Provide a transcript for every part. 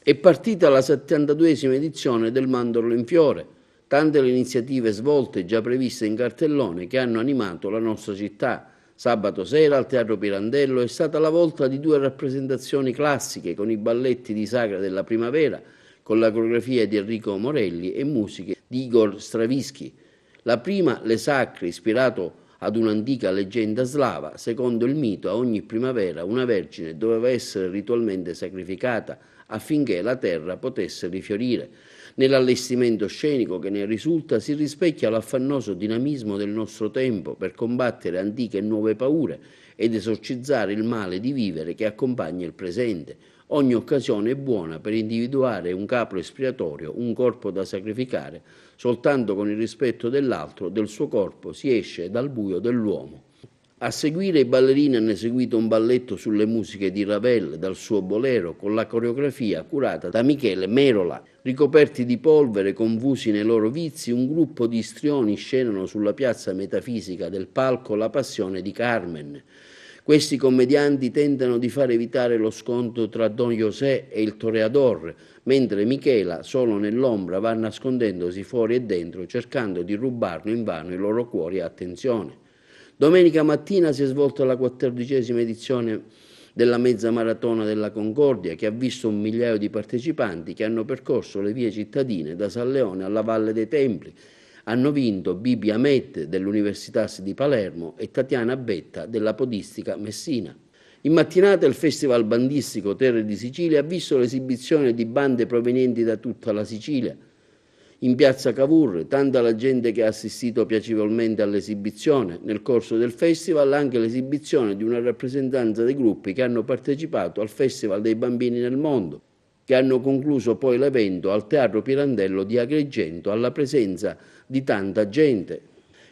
È partita la 72esima edizione del Mandorlo in Fiore, tante le iniziative svolte già previste in cartellone che hanno animato la nostra città. Sabato sera al Teatro Pirandello è stata la volta di 2 rappresentazioni classiche con i balletti di Sagra della Primavera, con la coreografia di Enrico Morelli e musiche di Igor Stravinsky. La prima, Le Sacre, ispirato ad un'antica leggenda slava. Secondo il mito, a ogni primavera una vergine doveva essere ritualmente sacrificata affinché la terra potesse rifiorire. Nell'allestimento scenico che ne risulta si rispecchia l'affannoso dinamismo del nostro tempo per combattere antiche e nuove paure ed esorcizzare il male di vivere che accompagna il presente. Ogni occasione è buona per individuare un capro espiatorio, un corpo da sacrificare. Soltanto con il rispetto dell'altro, del suo corpo, si esce dal buio dell'uomo. A seguire i ballerini hanno eseguito un balletto sulle musiche di Ravel dal suo Bolero con la coreografia curata da Michele Merola. Ricoperti di polvere, confusi nei loro vizi, un gruppo di istrioni scenano sulla piazza metafisica del palco La Passione di Carmen. Questi commedianti tentano di far evitare lo scontro tra Don José e il Toreador, mentre Michela, solo nell'ombra, va nascondendosi fuori e dentro, cercando di rubarne invano i loro cuori e attenzione. Domenica mattina si è svolta la 14ª edizione della mezza maratona della Concordia, che ha visto 1 migliaio di partecipanti che hanno percorso le vie cittadine da San Leone alla Valle dei Templi. Hanno vinto Bibi Hamet dell'Università di Palermo e Tatiana Betta della Podistica Messina. In mattinata il Festival Bandistico Terre di Sicilia ha visto l'esibizione di bande provenienti da tutta la Sicilia. In piazza Cavour, tanta la gente che ha assistito piacevolmente all'esibizione. Nel corso del festival anche l'esibizione di una rappresentanza dei gruppi che hanno partecipato al Festival dei Bambini nel Mondo, che hanno concluso poi l'evento al Teatro Pirandello di Agrigento alla presenza di tanta gente.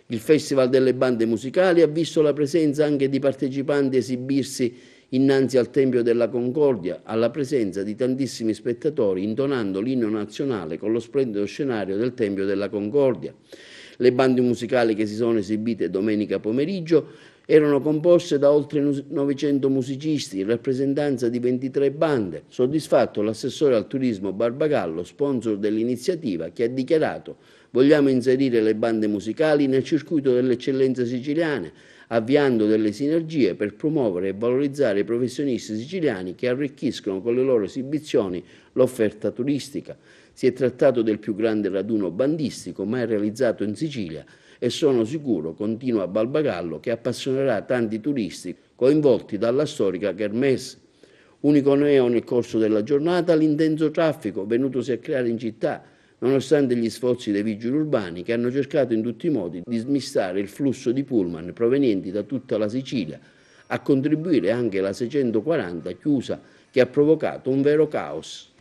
Il Festival delle Bande Musicali ha visto la presenza anche di partecipanti esibirsi innanzi al Tempio della Concordia, alla presenza di tantissimi spettatori intonando l'inno nazionale con lo splendido scenario del Tempio della Concordia. Le bande musicali che si sono esibite domenica pomeriggio erano composte da oltre 900 musicisti in rappresentanza di 23 bande. Soddisfatto l'assessore al turismo Barbagallo, sponsor dell'iniziativa, che ha dichiarato: vogliamo inserire le bande musicali nel circuito delle eccellenze siciliane, avviando delle sinergie per promuovere e valorizzare i professionisti siciliani che arricchiscono con le loro esibizioni l'offerta turistica. Si è trattato del più grande raduno bandistico mai realizzato in Sicilia e sono sicuro, continua Barbagallo, che appassionerà tanti turisti coinvolti dalla storica Kermesse. Unico neo nel corso della giornata l'intenso traffico venutosi a creare in città, nonostante gli sforzi dei vigili urbani che hanno cercato in tutti i modi di smistare il flusso di pullman provenienti da tutta la Sicilia, a contribuire anche la 640 chiusa che ha provocato un vero caos.